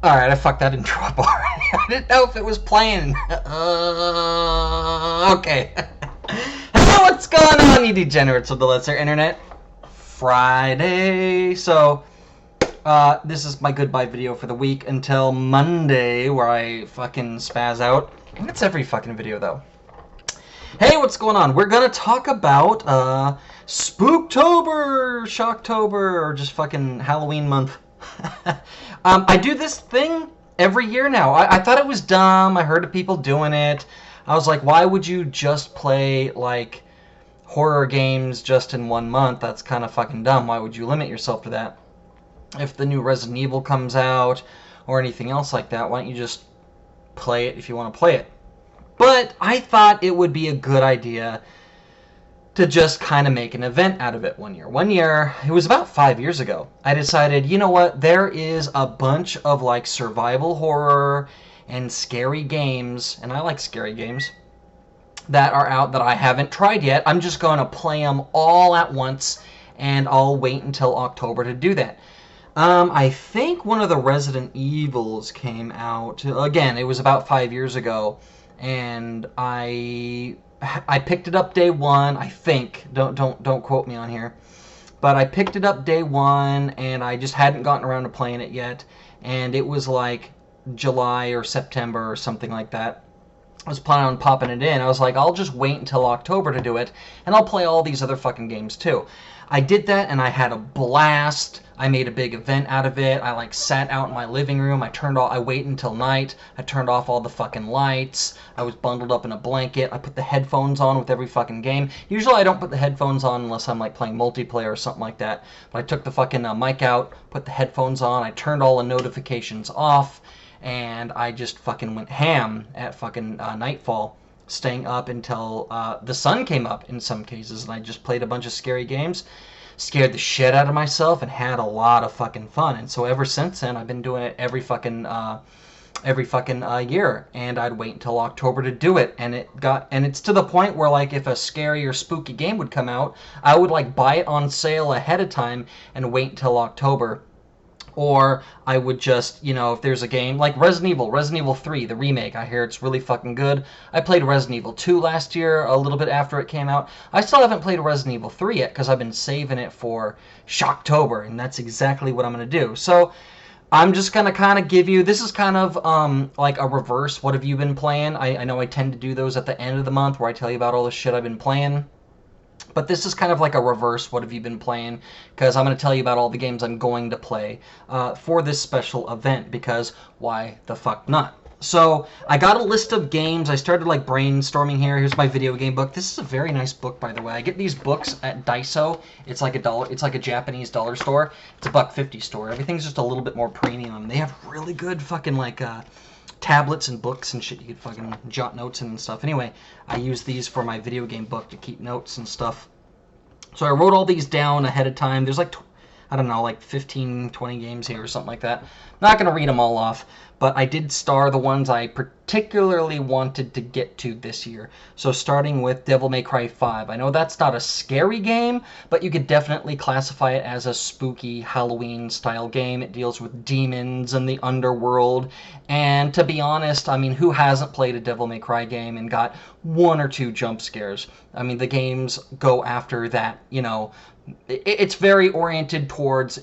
Alright, I fucked that intro up already. I didn't know if it was playing. Okay. Hey, what's going on, you degenerates of the lesser internet? Friday. So, this is my goodbye video for the week until Monday, where I fucking spaz out. That's every fucking video, though. Hey, what's going on? We're gonna talk about, Spooktober, Shocktober, or just fucking Halloween month. I do this thing every year now. I thought it was dumb. I heard of people doing it. I was like, why would you just play, like, horror games just in 1 month? That's kind of fucking dumb. Why would you limit yourself to that? If the new Resident Evil comes out, or anything else like that, why don't you just play it if you want to play it? But I thought it would be a good idea to just kind of make an event out of it one year. One year, it was about 5 years ago, I decided, you know what, there is a bunch of like survival horror and scary games, and I like scary games, that are out that I haven't tried yet. I'm just going to play them all at once, and I'll wait until October to do that. I think one of the Resident Evils came out, again, it was about 5 years ago, and I picked it up day one, I think. Don't quote me on here. But I picked it up day one, and I just hadn't gotten around to playing it yet. And it was like July or September or something like that. I was planning on popping it in. I was like, I'll just wait until October to do it, and I'll play all these other fucking games too. I did that, and I had a blast. I made a big event out of it. I like sat out in my living room. I waited until night. I turned off all the fucking lights. I was bundled up in a blanket. I put the headphones on with every fucking game. Usually I don't put the headphones on unless I'm like playing multiplayer or something like that. But I took the fucking mic out, put the headphones on. I turned all the notifications off, and I just fucking went ham at fucking nightfall, staying up until the sun came up in some cases, and I just played a bunch of scary games, scared the shit out of myself, and had a lot of fucking fun. And so ever since then, I've been doing it every fucking year, and I'd wait until October to do it, and it's to the point where like if a scary or spooky game would come out, I would like buy it on sale ahead of time and wait until October. Or I would just, if there's a game like Resident Evil 3, the remake, I hear it's really fucking good. I played Resident Evil 2 last year, a little bit after it came out. I still haven't played Resident Evil 3 yet because I've been saving it for Shocktober, and that's exactly what I'm going to do. So I'm just going to kind of give you, this is kind of like a reverse, what have you been playing? I know I tend to do those at the end of the month where I tell you about all the shit I've been playing. But this is kind of like a reverse, what have you been playing? Because I'm going to tell you about all the games I'm going to play for this special event, because why the fuck not? So I got a list of games. I started like brainstorming here. Here's my video game book. This is a very nice book, by the way. I get these books at Daiso. It's like $1. It's like a Japanese dollar store. It's a $1.50 store. Everything's just a little bit more premium. They have really good fucking like tablets and books and shit you could fucking jot notes in and stuff. Anyway, I use these for my video game book to keep notes and stuff. So I wrote all these down ahead of time. There's like, I don't know, like 15, 20 games here or something like that. Not going to read them all off, but I did star the ones I particularly wanted to get to this year. So starting with Devil May Cry 5. I know that's not a scary game, but you could definitely classify it as a spooky Halloween-style game. It deals with demons and the underworld. And to be honest, I mean, who hasn't played a Devil May Cry game and got one or two jump scares? I mean, the games go after that, it's very oriented towards,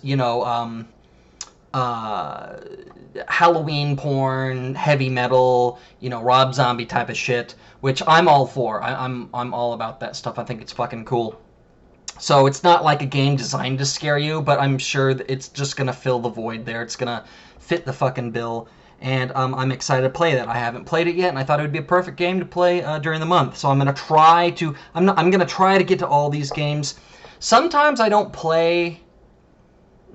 Halloween porn, heavy metal, Rob Zombie type of shit, which I'm all for. I'm all about that stuff. I think it's fucking cool. So it's not like a game designed to scare you, but I'm sure that it's just gonna fill the void there. It's gonna fit the fucking bill, and I'm excited to play that. I haven't played it yet, and I thought it would be a perfect game to play during the month. So I'm gonna try to. I'm gonna try to get to all these games. Sometimes I don't play.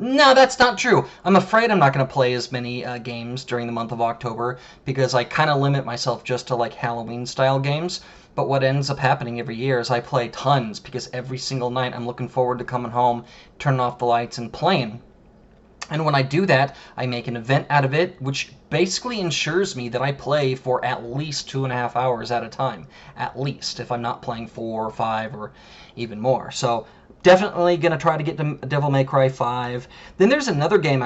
No, that's not true. I'm afraid I'm not going to play as many games during the month of October because I kind of limit myself just to like Halloween-style games. But what ends up happening every year is I play tons because every single night I'm looking forward to coming home, turning off the lights, and playing. And when I do that, I make an event out of it, which basically ensures me that I play for at least 2.5 hours at a time. At least, if I'm not playing 4 or 5 or even more. So definitely going to try to get to Devil May Cry 5. Then there's another game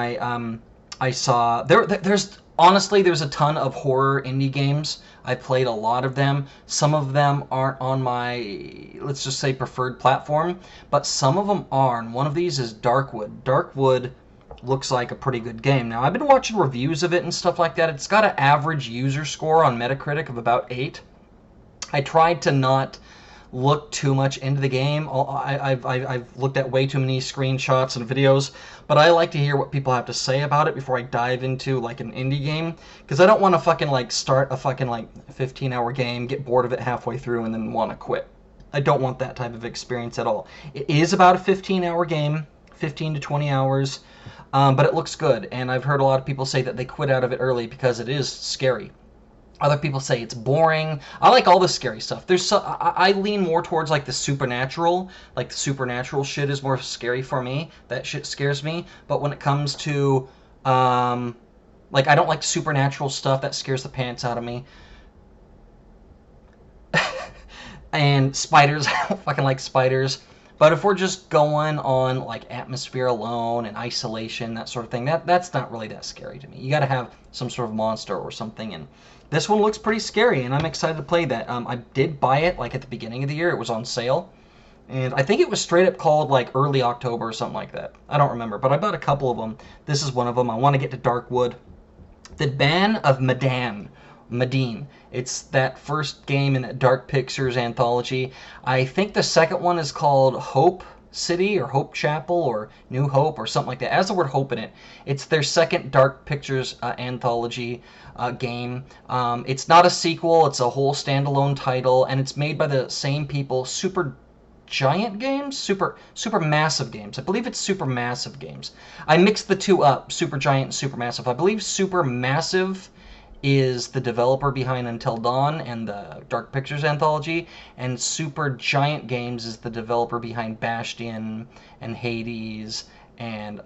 I saw there's honestly there's a ton of horror indie games. I played a lot of them. Some of them aren't on my, let's just say, preferred platform, but some of them are. And one of these is Darkwood. Darkwood looks like a pretty good game. Now, I've been watching reviews of it and stuff like that. It's got an average user score on Metacritic of about 8. I tried to not look too much into the game. I've looked at way too many screenshots and videos, but I like to hear what people have to say about it before I dive into like an indie game, because I don't want to fucking like start a fucking like 15-hour game, get bored of it halfway through, and then want to quit. I don't want that type of experience at all. It is about a 15-hour game, 15 to 20 hours, but it looks good, and I've heard a lot of people say that they quit out of it early because it is scary. Other people say it's boring. I like all the scary stuff. I lean more towards like the supernatural. Like the supernatural shit is more scary for me. That shit scares me. But when it comes to like I don't like supernatural stuff. That scares the pants out of me. And spiders, I don't fucking like spiders. But if we're just going on like atmosphere alone and isolation, that sort of thing, that's not really that scary to me. You got to have some sort of monster or something, and this one looks pretty scary, and I'm excited to play that. I did buy it like at the beginning of the year. It was on sale, and I think it was straight up called like early October or something like that. I don't remember, but I bought a couple of them. This is one of them. I want to get to Darkwood. The Ban of Medan. Medine. It's that first game in that Dark Pictures anthology. I think the second one is called Hope City or Hope Chapel or New Hope or something like that. It has the word hope in it. It's their second Dark Pictures anthology game. It's not a sequel. It's a whole standalone title, and it's made by the same people. Super Giant Games? Super Massive Games. I believe it's Super Massive Games. I mixed the two up, Super Giant and Super Massive. I believe Super Massive is the developer behind Until Dawn and the Dark Pictures anthology, and Super Giant Games is the developer behind Bastion and Hades and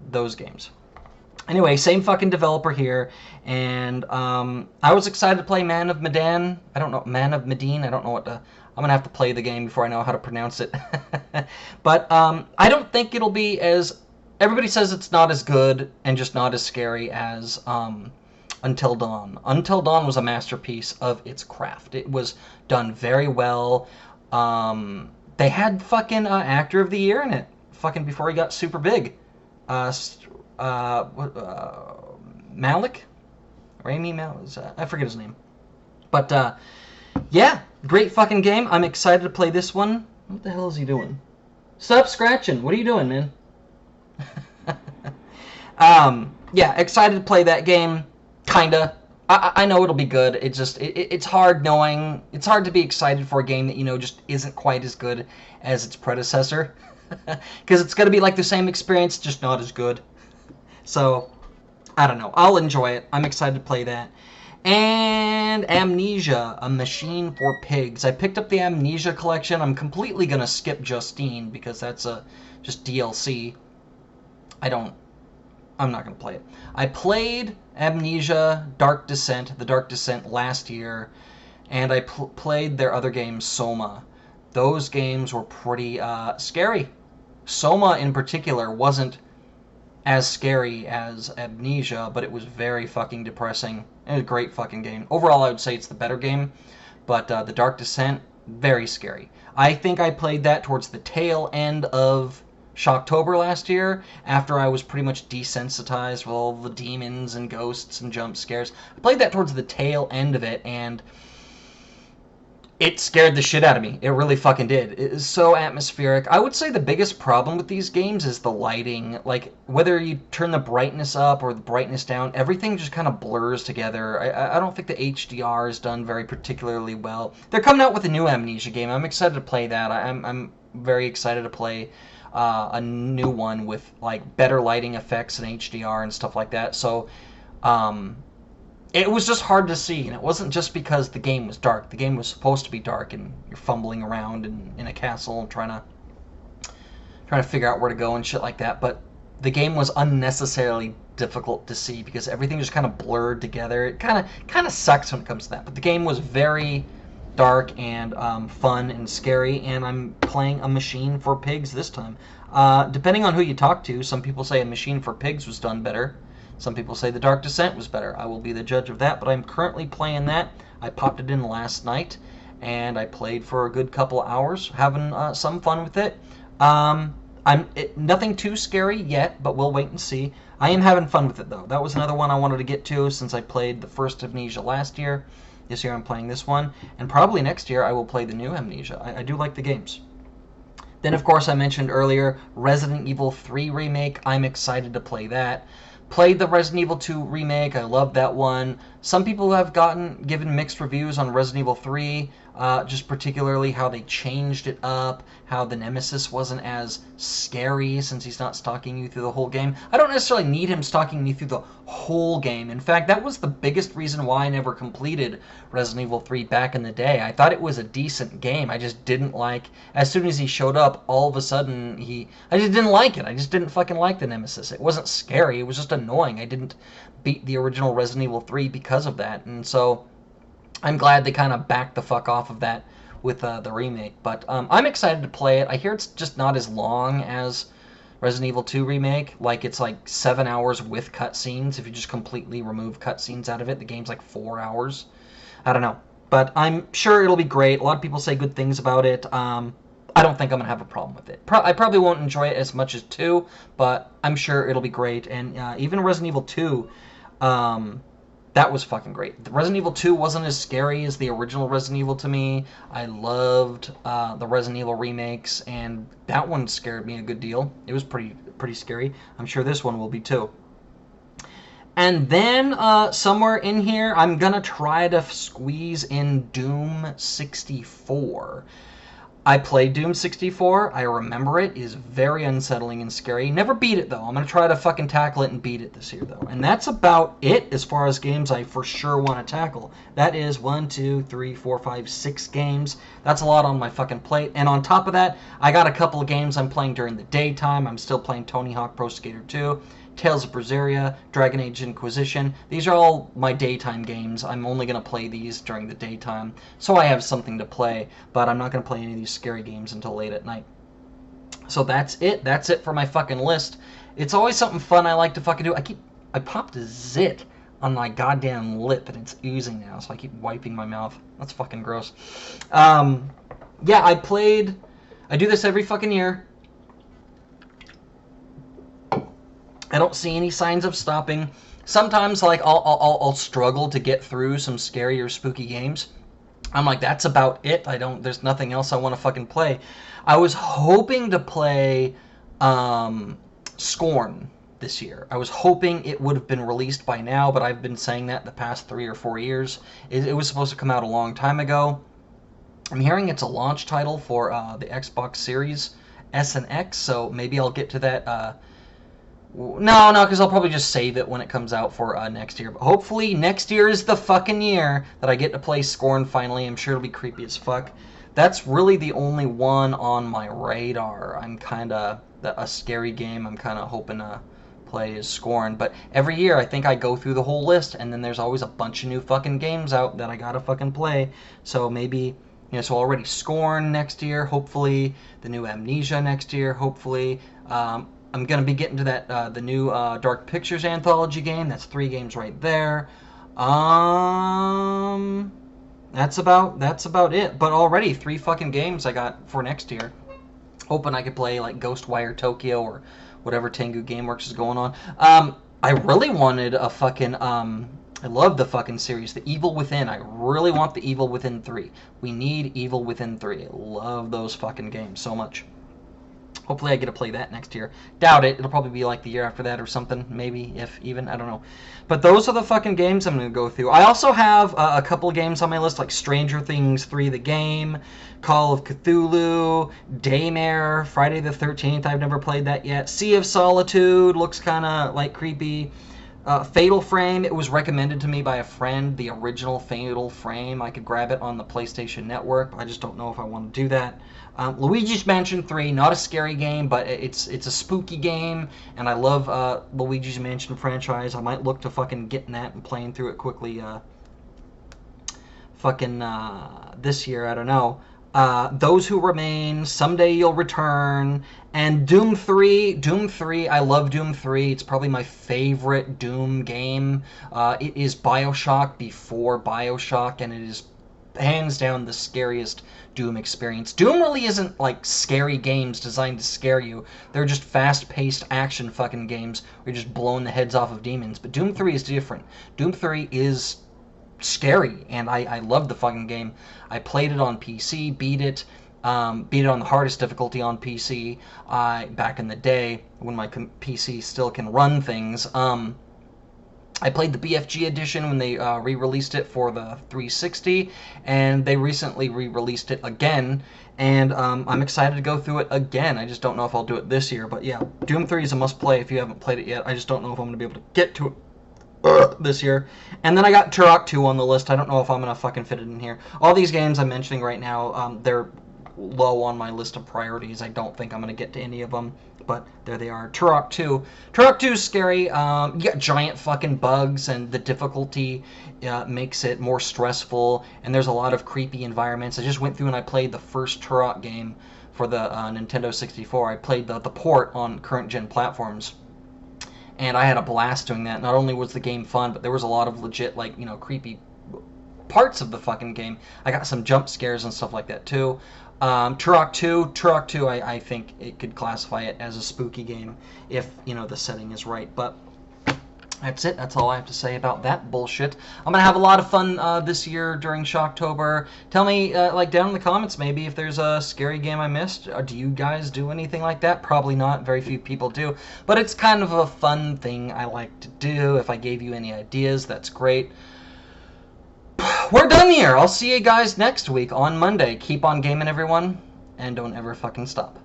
those games. Anyway, same fucking developer here, and I was excited to play Man of Medan. I don't know, Man of Medine. I don't know what to. I'm gonna have to play the game before I know how to pronounce it. But I don't think it'll be as. Everybody says it's not as good and just not as scary as Until Dawn. Until Dawn was a masterpiece of its craft. It was done very well. They had fucking Actor of the Year in it. Fucking before he got super big. Malik? Rami Malik? I forget his name. But, yeah. Great fucking game. I'm excited to play this one. What the hell is he doing? Stop scratching. What are you doing, man? Yeah, excited to play that game. Kinda. I know it'll be good. It's just it's hard knowing. It's hard to be excited for a game that just isn't quite as good as its predecessor, because it's gonna be like the same experience, just not as good. So I don't know. I'll enjoy it. I'm excited to play that. And Amnesia: A Machine for Pigs. I picked up the Amnesia collection. I'm completely gonna skip Justine because that's just DLC. I'm not going to play it. I played Amnesia, The Dark Descent last year, and I played their other game, Soma. Those games were pretty scary. Soma, in particular, wasn't as scary as Amnesia, but it was very fucking depressing. It was a great fucking game. Overall, I would say it's the better game, but The Dark Descent, very scary. I think I played that towards the tail end of Shocktober last year, after I was pretty much desensitized with all the demons and ghosts and jump scares. I played that towards the tail end of it, and it scared the shit out of me. It really fucking did. It is so atmospheric. I would say the biggest problem with these games is the lighting. Like, whether you turn the brightness up or the brightness down, everything just kind of blurs together. I don't think the HDR is done very particularly well. They're coming out with a new Amnesia game. I'm excited to play that. I'm very excited to play a new one with like better lighting effects and HDR and stuff like that. So it was just hard to see, and it wasn't just because the game was dark. The game was supposed to be dark, and you're fumbling around in a castle and trying to figure out where to go and shit like that. But the game was unnecessarily difficult to see because everything just kind of blurred together. It kind of sucks when it comes to that. But the game was very dark and fun and scary, and I'm playing a Machine for Pigs this time. Depending on who you talk to, some people say a Machine for Pigs was done better. Some people say The Dark Descent was better. I will be the judge of that, but I'm currently playing that. I popped it in last night, and I played for a good couple hours, having some fun with it. Nothing too scary yet, but we'll wait and see. I am having fun with it, though. That was another one I wanted to get to since I played the first Amnesia last year. This year I'm playing this one, and probably next year I will play the new Amnesia. I do like the games. Then, of course, I mentioned earlier Resident Evil 3 Remake. I'm excited to play that. Played the Resident Evil 2 Remake. I love that one. Some people have given mixed reviews on Resident Evil 3, just particularly how they changed it up, how the Nemesis wasn't as scary since he's not stalking you through the whole game. I don't necessarily need him stalking me through the whole game. In fact, that was the biggest reason why I never completed Resident Evil 3 back in the day. I thought it was a decent game. I just didn't like, as soon as he showed up, all of a sudden I just didn't like it. I just didn't fucking like the Nemesis. It wasn't scary. It was just annoying. I didn't beat the original Resident Evil 3 because of that. And so I'm glad they kind of backed the fuck off of that with the remake. But I'm excited to play it. I hear it's just not as long as Resident Evil 2 Remake. Like, it's like 7 hours with cutscenes. If you just completely remove cutscenes out of it, the game's like 4 hours. I don't know. But I'm sure it'll be great. A lot of people say good things about it. I don't think I'm going to have a problem with it. I probably won't enjoy it as much as 2, but I'm sure it'll be great. And even Resident Evil 2, that was fucking great. The Resident Evil 2 wasn't as scary as the original Resident Evil to me. I loved the Resident Evil remakes, and that one scared me a good deal. It was pretty scary. I'm sure this one will be too. And then somewhere in here, I'm going to try to squeeze in Doom 64. I played Doom 64. I remember it. It is very unsettling and scary. Never beat it, though. I'm going to try to fucking tackle it and beat it this year, though. And that's about it as far as games I for sure want to tackle. That is 1, 2, 3, 4, 5, 6 games. That's a lot on my fucking plate. And on top of that, I got a couple of games I'm playing during the daytime. I'm still playing Tony Hawk Pro Skater 2. Tales of Berseria, Dragon Age Inquisition. These are all my daytime games. I'm only going to play these during the daytime, so I have something to play, but I'm not going to play any of these scary games until late at night. So that's it. That's it for my fucking list. It's always something fun I like to fucking do. I popped a zit on my goddamn lip, and it's oozing now, so I keep wiping my mouth. That's fucking gross. Yeah, I do this every fucking year. I don't see any signs of stopping. Sometimes, like, I'll struggle to get through some scary or spooky games. I'm like, that's about it. There's nothing else I want to fucking play. I was hoping to play Scorn this year. I was hoping it would have been released by now, but I've been saying that the past 3 or 4 years. It was supposed to come out a long time ago. I'm hearing it's a launch title for the Xbox Series S and X, so maybe I'll get to that. No, because I'll probably just save it when it comes out for next year. But hopefully next year is the fucking year that I get to play Scorn finally. I'm sure it'll be creepy as fuck. That's really the only one on my radar. I'm kind of a scary game I'm kind of hoping to play is Scorn. But every year I think I go through the whole list, and then there's always a bunch of new fucking games out that I gotta fucking play. So maybe, so already Scorn next year, hopefully. The new Amnesia next year, hopefully. I'm going to be getting to that the new Dark Pictures anthology game. That's 3 games right there. That's about it. But already 3 fucking games I got for next year. Hoping I could play like Ghostwire Tokyo or whatever Tengu Gameworks is going on. I really wanted a fucking I love the fucking series, The Evil Within. I really want The Evil Within 3. We need Evil Within 3. I love those fucking games so much. Hopefully I get to play that next year. Doubt it. It'll probably be like the year after that or something. Maybe, if even. I don't know. But those are the fucking games I'm going to go through. I also have a couple of games on my list, like Stranger Things 3 the game, Call of Cthulhu, Daymare, Friday the 13th. I've never played that yet. Sea of Solitude looks kind of like creepy. Fatal Frame, it was recommended to me by a friend, the original Fatal Frame. I could grab it on the PlayStation Network, but I just don't know if I want to do that. Luigi's Mansion 3, not a scary game, but it's a spooky game, and I love Luigi's Mansion franchise. I might look to fucking getting that and playing through it quickly fucking this year. I don't know. Those Who Remain, Someday You'll Return, and Doom 3. Doom 3, I love Doom 3. It's probably my favorite Doom game. It is Bioshock before Bioshock, and it is hands down the scariest Doom experience. Doom really isn't like scary games designed to scare you. They're just fast-paced action fucking games where you're just blowing the heads off of demons. But Doom 3 is different. Doom 3 is scary, and I love the fucking game. I played it on PC, beat it on the hardest difficulty on PC back in the day when my PC still can run things. I played the BFG edition when they re-released it for the 360, and they recently re-released it again, and I'm excited to go through it again. I just don't know if I'll do it this year, but yeah, Doom 3 is a must-play if you haven't played it yet. I just don't know if I'm going to be able to get to it this year. And then I got Turok 2 on the list. I don't know if I'm going to fucking fit it in here. All these games I'm mentioning right now, they're low on my list of priorities. I don't think I'm going to get to any of them, but there they are. Turok 2. Turok 2 is scary. You got giant fucking bugs, and the difficulty makes it more stressful, and there's a lot of creepy environments. I just went through and I played the first Turok game for the Nintendo 64. I played the port on current-gen platforms, and I had a blast doing that. Not only was the game fun, but there was a lot of legit, like, you know, creepy parts of the fucking game. I got some jump scares and stuff like that, too. Turok 2, I think it could classify it as a spooky game if, you know, the setting is right. But that's it. That's all I have to say about that bullshit. I'm going to have a lot of fun this year during Shocktober. Tell me, like, down in the comments, maybe, if there's a scary game I missed. Do you guys do anything like that? Probably not. Very few people do. But it's kind of a fun thing I like to do. If I gave you any ideas, that's great. We're done here. I'll see you guys next week on Monday. Keep on gaming, everyone, and don't ever fucking stop.